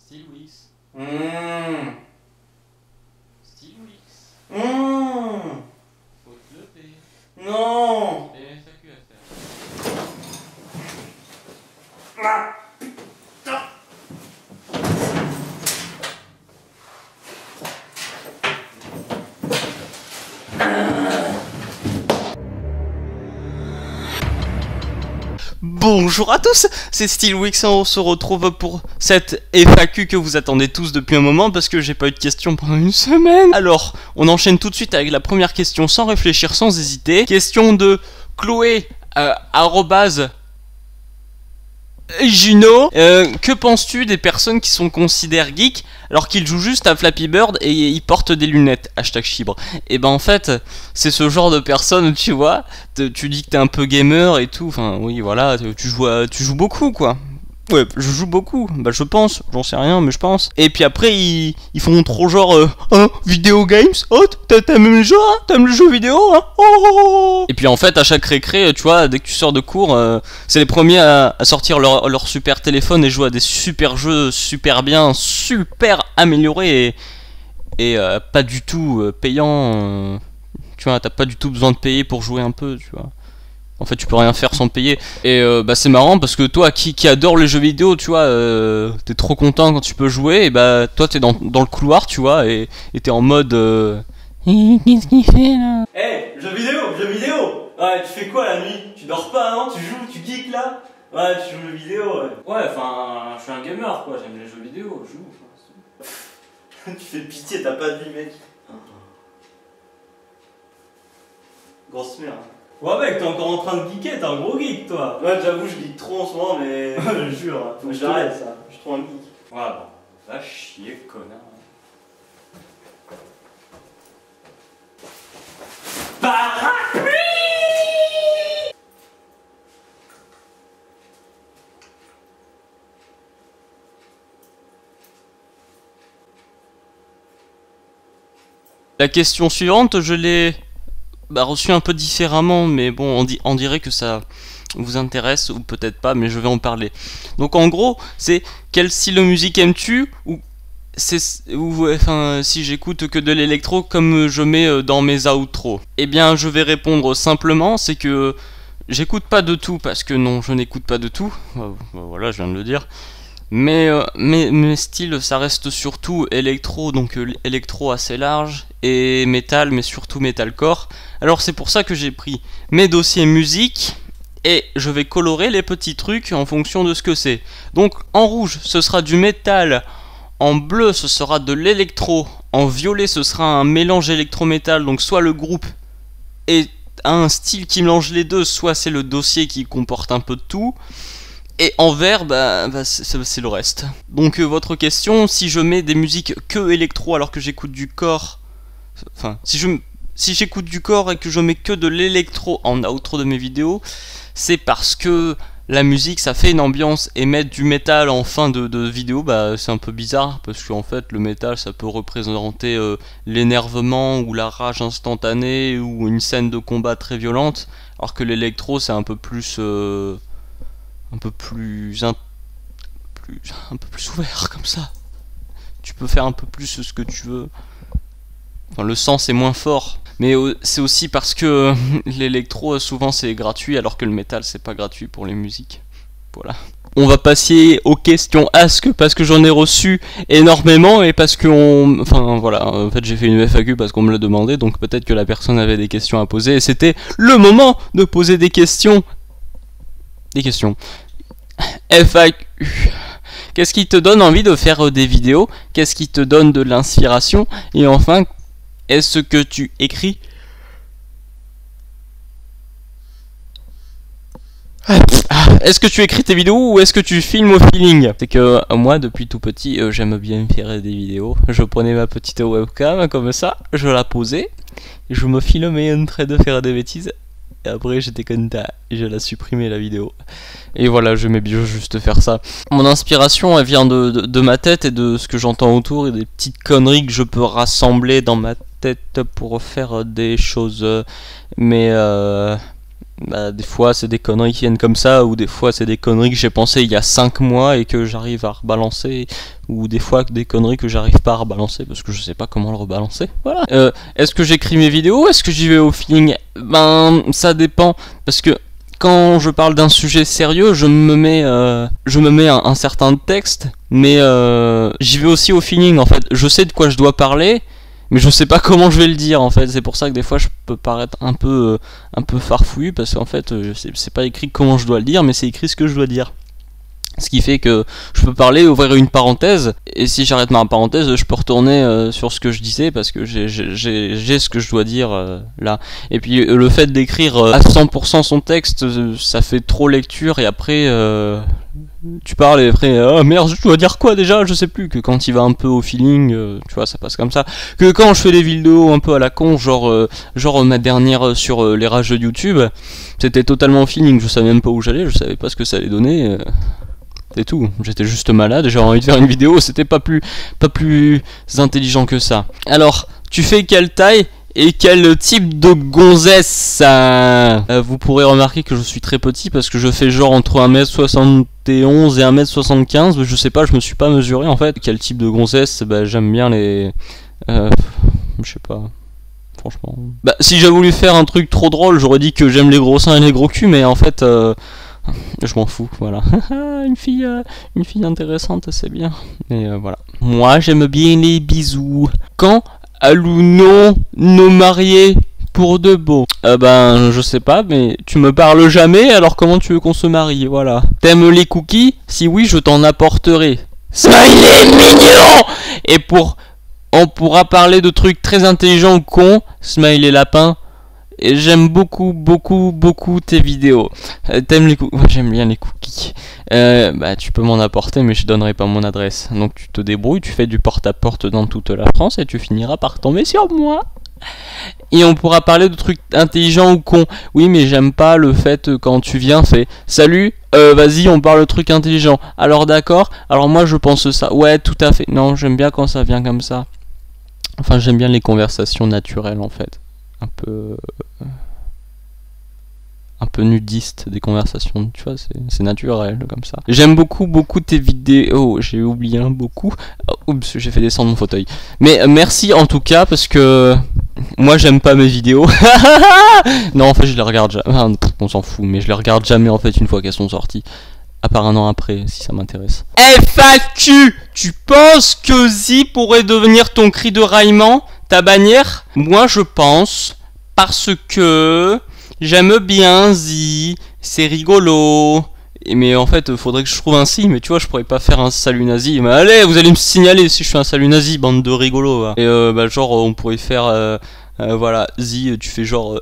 Steel Wix. Mmh. Steel Wix. Mmh. Faut te le payer. Non. Et FAQ à faire. Ah. Bonjour à tous, c'est Steelwix et on se retrouve pour cette FAQ que vous attendez tous depuis un moment parce que j'ai pas eu de questions pendant une semaine. Alors, on enchaîne tout de suite avec la première question sans réfléchir, sans hésiter. Question de Chloé, Juno, que penses-tu des personnes qui sont considérées geeks alors qu'ils jouent juste à Flappy Bird et ils portent des lunettes, hashtag chibre. Et ben en fait, c'est ce genre de personnes, tu vois, tu dis que t'es un peu gamer et tout, enfin oui voilà, tu joues beaucoup quoi. Ouais, je joue beaucoup, bah je pense, j'en sais rien, mais je pense. Et puis après, ils font trop genre, vidéo games, oh, t'aimes le jeu, hein, t'aimes le jeu vidéo, hein, oh. Et puis en fait, à chaque récré, tu vois, dès que tu sors de cours, c'est les premiers à sortir leur super téléphone et jouer à des super jeux, super bien, super améliorés et pas du tout payants. Tu vois, t'as pas du tout besoin de payer pour jouer un peu, tu vois. En fait, tu peux rien faire sans payer. Et bah c'est marrant parce que toi qui adore les jeux vidéo, tu vois, t'es trop content quand tu peux jouer. Et bah toi t'es dans le couloir, tu vois, et t'es en mode qu'est-ce qu'il fait là? Hey, jeux vidéo. Ouais, tu fais quoi la nuit? Tu dors pas, non? Tu joues, tu geeks là? Ouais, tu joues aux jeux vidéo, ouais. Ouais, enfin, je suis un gamer quoi, j'aime les jeux vidéo, je joue. Tu fais pitié, t'as pas de vie, mec. Grosse merde. Ouais mec, t'es encore en train de geeker, t'es un gros geek toi. Ouais, j'avoue, je geek trop en ce moment, mais. Je jure, Faut que j'arrête ça. Je suis trop un geek. Ouais, bon, va chier, connard. La question suivante, je l'ai reçue un peu différemment, mais bon, on dirait que ça vous intéresse ou peut-être pas, mais je vais en parler. Donc en gros, c'est quel style de musique aimes-tu ou enfin, si j'écoute que de l'électro comme je mets dans mes outros. Eh bien, je vais répondre simplement, c'est que j'écoute pas de tout parce que non, je n'écoute pas de tout. Voilà, je viens de le dire. Mais mes styles, ça reste surtout électro, donc électro assez large, et métal, mais surtout metalcore. Alors c'est pour ça que j'ai pris mes dossiers musique, et je vais colorer les petits trucs en fonction de ce que c'est. Donc en rouge, ce sera du métal, en bleu, ce sera de l'électro, en violet, ce sera un mélange électro-métal, donc soit le groupe est un style qui mélange les deux, soit c'est le dossier qui comporte un peu de tout. Et en vert, c'est le reste. Donc votre question, si je mets des musiques que électro alors que j'écoute du corps... Enfin, si j'écoute du corps et que je mets que de l'électro en outro de mes vidéos, c'est parce que la musique, ça fait une ambiance, et mettre du métal en fin de vidéo, c'est un peu bizarre, parce qu'en fait, le métal, ça peut représenter l'énervement ou la rage instantanée ou une scène de combat très violente, alors que l'électro, c'est un peu plus ouvert comme ça. Tu peux faire un peu plus ce que tu veux. Enfin, le sens est moins fort. Mais c'est aussi parce que l'électro souvent c'est gratuit alors que le métal c'est pas gratuit pour les musiques. Voilà. On va passer aux questions Ask parce que j'en ai reçu énormément et parce que enfin voilà, en fait j'ai fait une FAQ parce qu'on me l'a demandé, donc peut-être que la personne avait des questions à poser et c'était le moment de poser des questions. FAQ. Qu'est-ce qui te donne envie de faire des vidéos? Qu'est-ce qui te donne de l'inspiration? Et enfin, est-ce que tu écris? Est-ce que tu écris tes vidéos ou est-ce que tu filmes au feeling? C'est que moi, depuis tout petit, j'aime bien faire des vidéos. Je prenais ma petite webcam comme ça, je la posais, et je me filmais en train de faire des bêtises. Et après j'étais content, et je l'ai supprimé la vidéo. Et voilà, j'aimais bien juste faire ça. Mon inspiration, elle vient de ma tête et de ce que j'entends autour et des petites conneries que je peux rassembler dans ma tête pour faire des choses. Mais bah, des fois c'est des conneries qui viennent comme ça, ou des fois c'est des conneries que j'ai pensé il y a 5 mois et que j'arrive à rebalancer, ou des fois des conneries que j'arrive pas à rebalancer parce que je sais pas comment le rebalancer. Voilà. Est-ce que j'écris mes vidéos? Est-ce que j'y vais au feeling? Ben ça dépend, parce que quand je parle d'un sujet sérieux, je me mets un certain texte, mais j'y vais aussi au feeling en fait. Je sais de quoi je dois parler, mais je sais pas comment je vais le dire en fait. C'est pour ça que des fois je peux paraître un peu farfouillu, parce qu'en fait c'est pas écrit comment je dois le dire, mais c'est écrit ce que je dois dire. Ce qui fait que je peux parler, ouvrir une parenthèse, et si j'arrête ma parenthèse, je peux retourner sur ce que je disais, parce que j'ai ce que je dois dire là. Et puis le fait d'écrire à 100% son texte, ça fait trop lecture, et après tu parles, et après oh merde, je dois dire quoi déjà, je sais plus. Que quand il va un peu au feeling, tu vois, ça passe comme ça. Que quand je fais des vidéos un peu à la con, genre ma dernière sur les rages de YouTube, c'était totalement au feeling, je savais même pas où j'allais, je savais pas ce que ça allait donner. C'est tout, j'étais juste malade, j'avais envie de faire une vidéo, c'était pas plus intelligent que ça. Alors, tu fais quelle taille et quel type de gonzesse? Vous pourrez remarquer que je suis très petit, parce que je fais genre entre 1m71 et 1m75, je sais pas, je me suis pas mesuré en fait. Quel type de gonzesse? Bah j'aime bien les... je sais pas... Franchement... Bah si j'avais voulu faire un truc trop drôle, j'aurais dit que j'aime les gros seins et les gros culs, mais en fait... je m'en fous, voilà. une fille intéressante, c'est bien. Et voilà. Moi, j'aime bien les bisous. Quand allons-nous nous marier pour de bon? Ben, je sais pas, mais tu me parles jamais, alors comment tu veux qu'on se marie? Voilà. T'aimes les cookies? Si oui, je t'en apporterai. Smiley mignon! Et on pourra parler de trucs très intelligents ou cons. Smiley lapin. Et j'aime beaucoup tes vidéos. T'aimes les cookies? Ouais, j'aime bien les cookies. Bah tu peux m'en apporter, mais je donnerai pas mon adresse. Donc tu te débrouilles, tu fais du porte-à-porte dans toute la France et tu finiras par tomber sur moi. Et on pourra parler de trucs intelligents ou cons. Oui, mais j'aime pas le fait quand tu viens, fais salut, vas-y, on parle de trucs intelligents. Alors d'accord, alors moi je pense ça. Ouais, tout à fait. Non, j'aime bien quand ça vient comme ça. Enfin, j'aime bien les conversations naturelles en fait. Un peu nudiste, des conversations, tu vois, c'est naturel comme ça. J'aime beaucoup tes vidéos. J'ai oublié un beaucoup. Oups, j'ai fait descendre mon fauteuil. Mais merci en tout cas, parce que moi j'aime pas mes vidéos. Non, en fait je les regarde jamais. On s'en fout, mais je les regarde jamais en fait une fois qu'elles sont sorties. À part un an après, si ça m'intéresse. FAQ! Tu penses que Zi pourrait devenir ton cri de raillement? Ta bannière? Moi je pense, parce que j'aime bien Zi, c'est rigolo. Mais en fait, faudrait que je trouve un si, mais tu vois, je pourrais pas faire un salut nazi. Mais allez, vous allez me signaler si je fais un salut nazi, bande de rigolos. Va. Et bah genre, on pourrait faire, voilà, Zi, tu fais genre...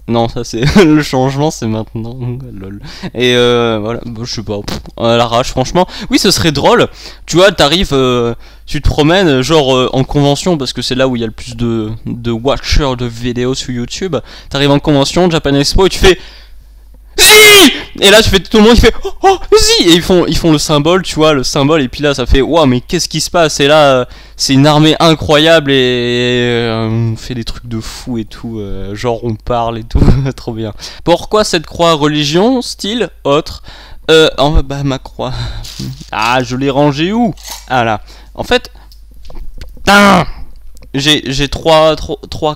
Non, ça c'est le changement, c'est maintenant. Lol. Et voilà, bah, je sais pas, à l'arrache, franchement. Oui, ce serait drôle. Tu vois, t'arrives, tu te promènes, genre en convention, parce que c'est là où il y a le plus de watchers de vidéos sur YouTube. T'arrives en convention, Japan Expo, et tu fais Zi! Et là, tu fais tout le monde, il fait oh Zi! Et ils font le symbole, tu vois, le symbole, et puis là, ça fait waouh, mais qu'est-ce qui se passe? Et là, c'est une armée incroyable, et on fait des trucs de fou et tout, genre on parle et tout, trop bien. Pourquoi cette croix religion, style, autre? Bah ma croix. Ah, je l'ai rangée où? Ah là. En fait, putain, j'ai trois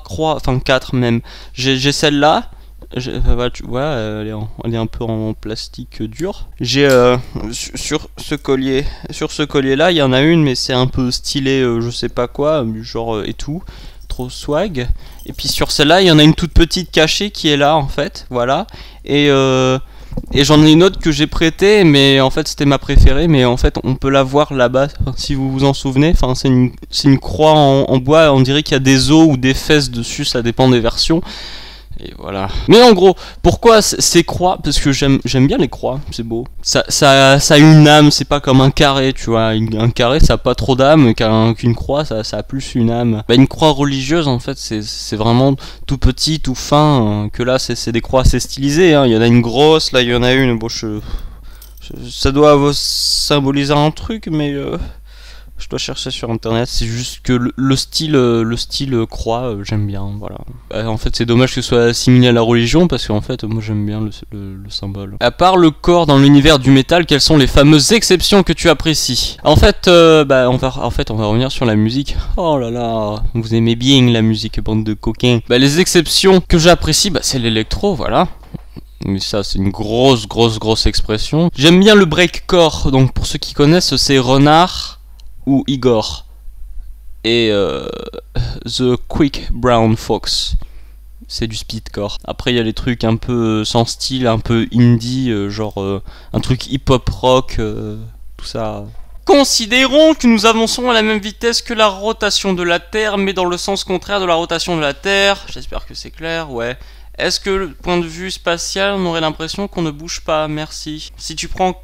croix, enfin 4 même. J'ai celle-là. Bah, tu vois, elle est un peu en plastique dur. J'ai sur ce collier là, il y en a une, mais c'est un peu stylé, je sais pas quoi, genre et tout, trop swag. Et puis sur celle-là, il y en a une toute petite cachée qui est là en fait, voilà. Et j'en ai une autre que j'ai prêtée, mais en fait c'était ma préférée, mais en fait on peut la voir là-bas, si vous vous en souvenez. Enfin, c'est une croix en bois, on dirait qu'il y a des os ou des fesses dessus, ça dépend des versions. Et voilà. Mais en gros, pourquoi ces croix? Parce que j'aime bien les croix, c'est beau. Ça a une âme, c'est pas comme un carré, tu vois. Un carré, ça a pas trop d'âme, qu'une croix, ça a plus une âme. Bah, une croix religieuse, en fait, c'est vraiment tout petit, tout fin. Que là, c'est des croix assez stylisées. Hein. Il y en a une grosse, là, il y en a une. Bon, ça doit symboliser un truc, mais Je dois chercher sur internet, c'est juste que le style croix, j'aime bien, voilà. En fait, c'est dommage que ce soit assimilé à la religion, parce qu'en fait, moi j'aime bien le symbole. À part le corps dans l'univers du métal, quelles sont les fameuses exceptions que tu apprécies? En fait, on va revenir sur la musique. Oh là là, vous aimez bien la musique, bande de coquins. Les exceptions que j'apprécie, c'est l'électro, voilà. Mais ça, c'est une grosse expression. J'aime bien le breakcore, donc pour ceux qui connaissent, c'est Renard ou Igor et The Quick Brown Fox, c'est du speedcore. Après il y a les trucs un peu sans style, un peu indie, genre un truc hip hop rock, tout ça. Considérons que nous avançons à la même vitesse que la rotation de la Terre, mais dans le sens contraire de la rotation de la Terre. J'espère que c'est clair, ouais. Est-ce que, le point de vue spatial, on aurait l'impression qu'on ne bouge pas? Merci. Si tu prends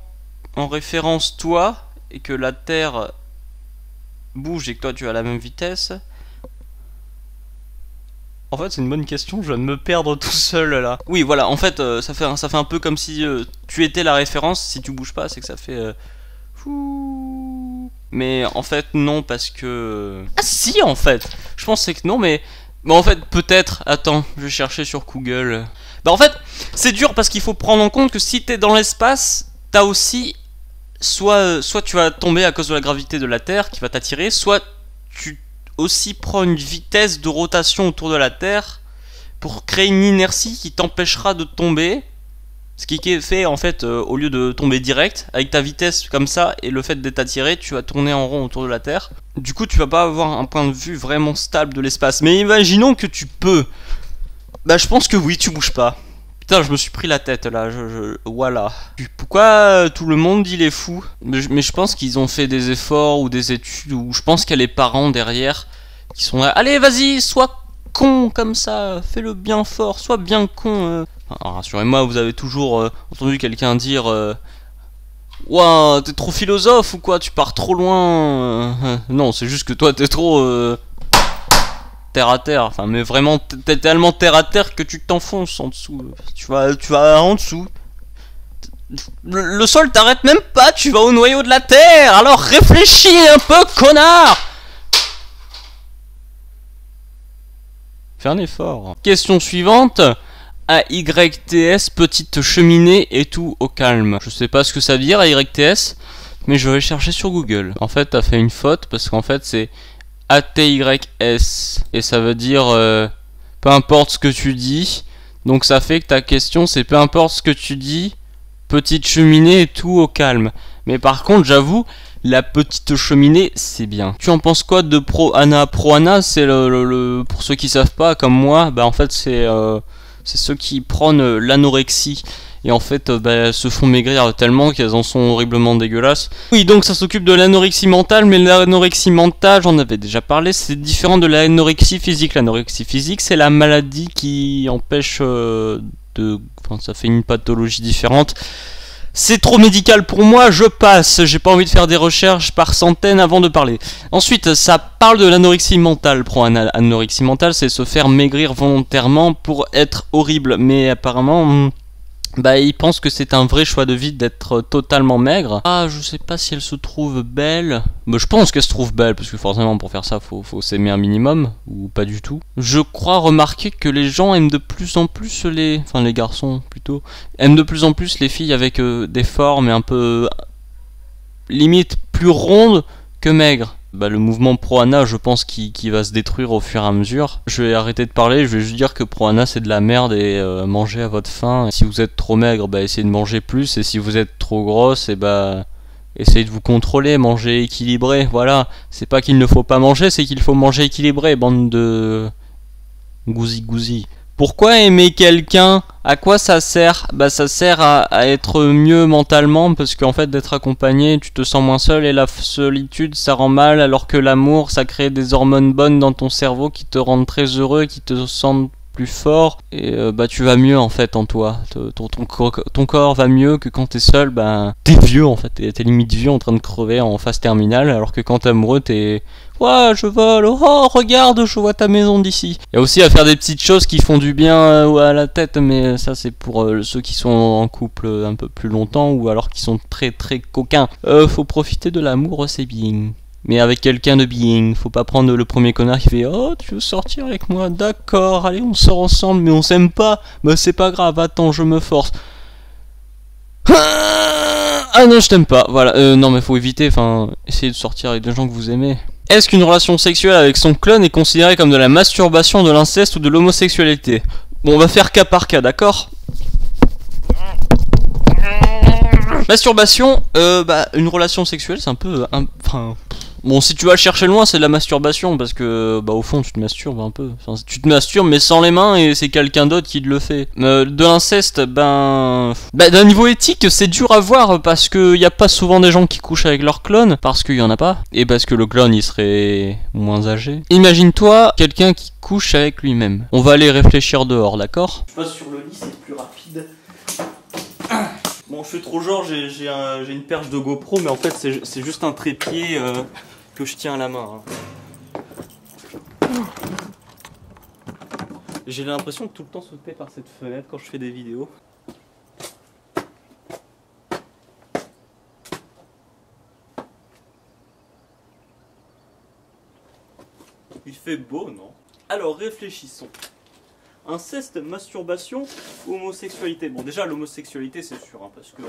en référence toi et que la Terre bouge et que toi tu as la même vitesse. En fait c'est une bonne question, je viens de me perdre tout seul là. Oui voilà, en fait ça fait un peu comme si tu étais la référence. Si tu bouges pas c'est que ça fait mais en fait non, parce que ah si, en fait je pensais que non, mais en fait peut-être. Attends, je vais chercher sur Google. En fait c'est dur parce qu'il faut prendre en compte que si t'es dans l'espace, t'as aussi soit tu vas tomber à cause de la gravité de la Terre qui va t'attirer, soit tu aussi prends une vitesse de rotation autour de la Terre pour créer une inertie qui t'empêchera de tomber. Ce qui est fait en fait, au lieu de tomber direct, avec ta vitesse comme ça et le fait d'être attiré, tu vas tourner en rond autour de la Terre. Du coup tu vas pas avoir un point de vue vraiment stable de l'espace. Mais imaginons que tu peux. Je pense que oui, tu bouges pas. Putain, je me suis pris la tête là, voilà. Pourquoi tout le monde dit les fous? Mais je pense qu'ils ont fait des efforts ou des études, ou je pense qu'il y a les parents derrière qui sont là. Allez, vas-y, sois con comme ça, fais-le bien fort, sois bien con. Alors, rassurez-moi, vous avez toujours entendu quelqu'un dire ouah, t'es trop philosophe ou quoi, tu pars trop loin. Non, c'est juste que toi t'es trop terre à terre, enfin, mais vraiment t'es tellement terre à terre que tu t'enfonces en dessous. Tu vas en dessous. Le sol t'arrête même pas, tu vas au noyau de la terre. Alors réfléchis un peu, connard. Fais un effort. Question suivante. AYTS, petite cheminée et tout au calme. Je sais pas ce que ça veut dire AYTS, mais je vais chercher sur Google. En fait t'as fait une faute parce qu'en fait c'est ATYS et ça veut dire peu importe ce que tu dis. Donc ça fait que ta question c'est peu importe ce que tu dis, petite cheminée et tout au calme. Mais par contre j'avoue, la petite cheminée c'est bien. Tu en penses quoi de Pro-Ana? Pro-Ana c'est pour ceux qui savent pas comme moi, en fait c'est ceux qui prennent l'anorexie et en fait se font maigrir tellement qu'elles en sont horriblement dégueulasses. Oui, donc ça s'occupe de l'anorexie mentale, mais l'anorexie mentale, j'en avais déjà parlé, c'est différent de l'anorexie physique. L'anorexie physique, c'est la maladie qui empêche Enfin, ça fait une pathologie différente. C'est trop médical pour moi, je passe. J'ai pas envie de faire des recherches par centaines avant de parler. Ensuite, ça parle de l'anorexie mentale. Anorexie mentale, c'est se faire maigrir volontairement pour être horrible. Mais apparemment, ils pensent que c'est un vrai choix de vie d'être totalement maigre. Ah, je sais pas si elle se trouve belle. Je pense qu'elle se trouve belle, parce que forcément pour faire ça, faut s'aimer un minimum, ou pas du tout. Je crois remarquer que les gens aiment de plus en plus les garçons plutôt, aiment de plus en plus les filles avec des formes un peu limite plus rondes que maigres. Le mouvement Pro-Ana, je pense qu'il va se détruire au fur et à mesure. Je vais arrêter de parler, je vais juste dire que Pro-Ana c'est de la merde et mangez à votre faim. Si vous êtes trop maigre, essayez de manger plus, et si vous êtes trop grosse, essayez de vous contrôler, manger équilibré, voilà. C'est pas qu'il ne faut pas manger, c'est qu'il faut manger équilibré, bande de gousi. Pourquoi aimer quelqu'un? À quoi ça sert? Ça sert à être mieux mentalement, parce qu'en fait d'être accompagné, tu te sens moins seul, et la solitude ça rend mal, alors que l'amour ça crée des hormones bonnes dans ton cerveau qui te rendent très heureux, qui te sentent plus fort, et tu vas mieux en fait en toi. Ton corps va mieux que quand t'es seul, t'es vieux en fait, t'es limite vieux en train de crever en phase terminale, alors que quand t'es amoureux t'es ouais, je vole, oh regarde, je vois ta maison d'ici. Il y a aussi à faire des petites choses qui font du bien à la tête, mais ça c'est pour ceux qui sont en couple un peu plus longtemps, ou alors qui sont très très coquins. Faut profiter de l'amour, c'est bien. mais avec quelqu'un de bien. Faut pas prendre le premier connard qui fait oh tu veux sortir avec moi, d'accord, allez on sort ensemble mais on s'aime pas, bah c'est pas grave, attends je me force. Ah non je t'aime pas, voilà, non mais faut éviter, enfin essayer de sortir avec des gens que vous aimez. Est-ce qu'une relation sexuelle avec son clone est considérée comme de la masturbation, de l'inceste ou de l'homosexualité? Bon on va faire cas par cas, d'accord? Masturbation, bah une relation sexuelle c'est un peu, enfin, bon si tu vas le chercher loin c'est de la masturbation parce que bah au fond tu te masturbes un peu, enfin, tu te masturbes mais sans les mains et c'est quelqu'un d'autre qui te le fait. De l'inceste, ben, d'un niveau éthique c'est dur à voir parce que y a pas souvent des gens qui couchent avec leur clone parce qu'il y en a pas et parce que le clone il serait moins âgé. Imagine-toi quelqu'un qui couche avec lui-même. On va aller réfléchir dehors, d'accord? Je passe sur le lit, c'est plus rapide. Bon, je fais trop genre, j'ai une perche de GoPro, mais en fait c'est juste un trépied que je tiens à la main. Hein. J'ai l'impression de tout le temps sauter par cette fenêtre quand je fais des vidéos. Il fait beau, non? Alors réfléchissons. Inceste, masturbation ou homosexualité? Bon déjà l'homosexualité c'est sûr, hein, parce que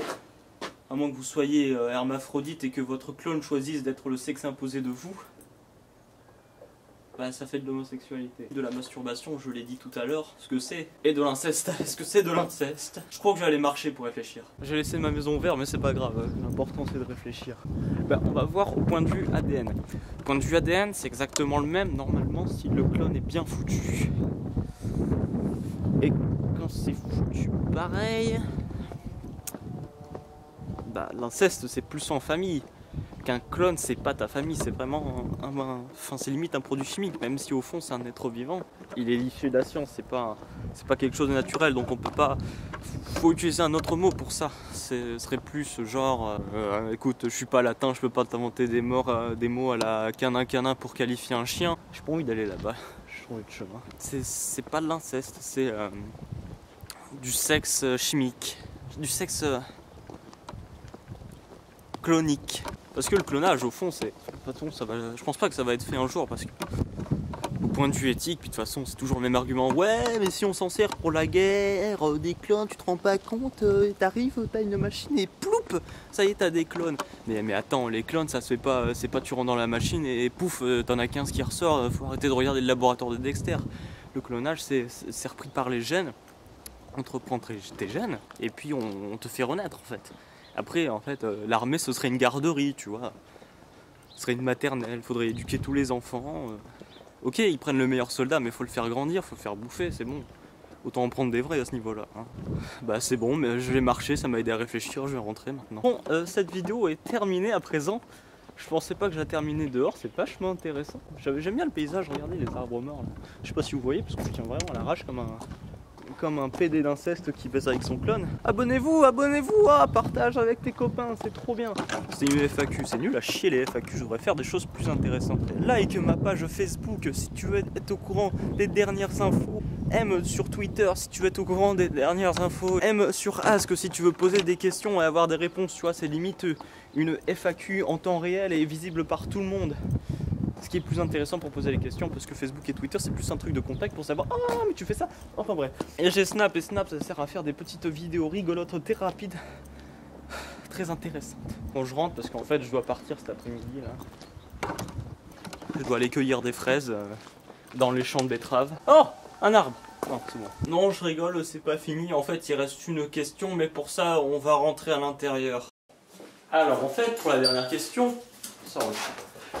à moins que vous soyez hermaphrodite et que votre clone choisisse d'être le sexe imposé de vous, bah ça fait de l'homosexualité. De la masturbation, je l'ai dit tout à l'heure, ce que c'est. Et de l'inceste, est-ce que c'est de l'inceste? Je crois que je vais aller marcher pour réfléchir. J'ai laissé ma maison ouverte mais c'est pas grave, l'important c'est de réfléchir. Bah, on va voir au point de vue ADN. Au point de vue ADN c'est exactement le même normalement si le clone est bien foutu. Et quand c'est foutu pareil, bah l'inceste c'est plus en famille. Qu'un clone c'est pas ta famille, c'est vraiment enfin c'est limite un produit chimique, même si au fond c'est un être vivant. Il est issu de la science, c'est pas quelque chose de naturel, donc on peut pas. Faut utiliser un autre mot pour ça. Ce serait plus genre écoute, je suis pas latin, je peux pas t'inventer des mots à la canin pour qualifier un chien. J'ai pas envie d'aller là-bas. De chemin. C'est pas de l'inceste, c'est du sexe chimique, du sexe clonique. Parce que le clonage, au fond, c'est. De toute façon, je pense pas que ça va être fait un jour parce que. Au point de vue éthique, puis de toute façon, c'est toujours le même argument. Ouais, mais si on s'en sert pour la guerre, des clones, tu te rends pas compte, t'arrives, t'as une machine et ploup, ça y est, t'as des clones. Mais attends, les clones, ça se fait pas, c'est pas tu rentres dans la machine et pouf, t'en as 15 qui ressort, faut arrêter de regarder le laboratoire de Dexter. Le clonage, c'est repris par les gènes, on te reprend tes gènes, et puis on te fait renaître en fait. Après, en fait, l'armée, ce serait une garderie, tu vois. Ce serait une maternelle, faudrait éduquer tous les enfants. Ok, ils prennent le meilleur soldat, mais il faut le faire grandir, faut le faire bouffer, c'est bon. Autant en prendre des vrais à ce niveau-là. Hein. Bah c'est bon, mais je vais marcher, ça m'a aidé à réfléchir, je vais rentrer maintenant. Bon, cette vidéo est terminée à présent. Je pensais pas que je la terminais dehors, c'est vachement intéressant. J'aime bien le paysage, regardez les arbres morts là. Je sais pas si vous voyez, parce que je tiens vraiment à l'arrache comme un PD d'inceste qui baise avec son clone. Abonnez-vous, partage avec tes copains, c'est trop bien. C'est une FAQ, c'est nul à chier les FAQ, je devrais faire des choses plus intéressantes. Like ma page Facebook si tu veux être au courant des dernières infos. Aime sur Twitter si tu veux être au courant des dernières infos. Aime sur Ask si tu veux poser des questions et avoir des réponses, tu vois, c'est limite une FAQ en temps réel et visible par tout le monde. Ce qui est plus intéressant pour poser les questions, parce que Facebook et Twitter c'est plus un truc de contact pour savoir ah mais tu fais ça, enfin bref. Et j'ai Snap, et Snap ça sert à faire des petites vidéos rigolotes, très rapides, très intéressantes. Bon je rentre parce qu'en fait je dois partir cet après-midi là. Je dois aller cueillir des fraises dans les champs de betteraves. Oh, un arbre. Non, c'est bon. Non je rigole, c'est pas fini, en fait il reste une question, mais pour ça on va rentrer à l'intérieur. Alors en fait pour la dernière question, ça reçoit.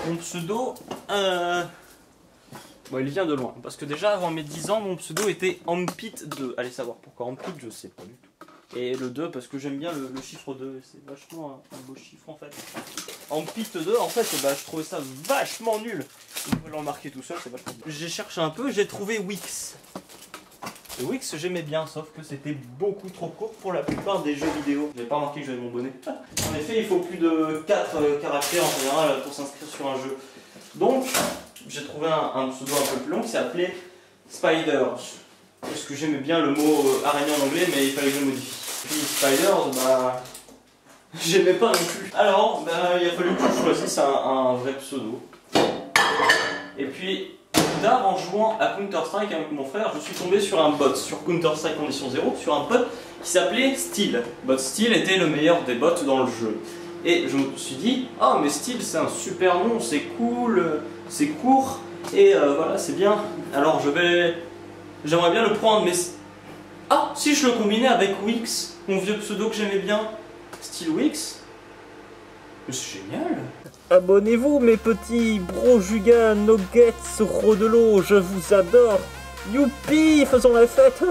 Mon pseudo, bon, il vient de loin, parce que déjà avant mes 10 ans, mon pseudo était Ampit2. Allez savoir pourquoi Ampit, je sais pas du tout. Et le 2, parce que j'aime bien le chiffre 2, c'est vachement un beau chiffre en fait. Ampit2, en fait, bah, je trouvais ça vachement nul. Vous pouvez le remarquer tout seul, c'est vachement bien. J'ai cherché un peu, j'ai trouvé Wix. Et Wix, j'aimais bien, sauf que c'était beaucoup trop court pour la plupart des jeux vidéo. J'avais pas remarqué que j'avais mon bonnet. En effet, il faut plus de 4 caractères en général pour s'inscrire sur un jeu. Donc, j'ai trouvé un pseudo un peu plus long qui s'appelait Spiders. Parce que j'aimais bien le mot araignée en anglais, mais il fallait que je le modifie. Puis Spiders, bah, J'aimais pas non plus. Alors, il a fallu que je choisisse un vrai pseudo. Et puis, plus tard, en jouant à Counter-Strike avec mon frère, je suis tombé sur un bot sur Counter-Strike Condition 0, sur un bot qui s'appelait Steel. Bot Steel était le meilleur des bots dans le jeu. Et je me suis dit, ah mais Steel c'est un super nom, c'est cool, c'est court, et voilà, c'est bien. Alors j'aimerais bien le prendre, mais... Ah, si je le combinais avec Wix, mon vieux pseudo que j'aimais bien, Steel Wix. C'est génial. Abonnez-vous mes petits brojugas, nuggets, rodelos, je vous adore. Youpi, faisons la fête.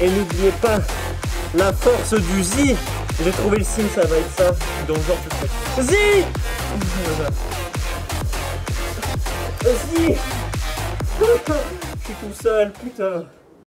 Et n'oubliez pas, la force du Zi. J'ai trouvé le signe, ça va être ça. Dans le genre, je fais Zi. Zi. Je suis tout seul, putain.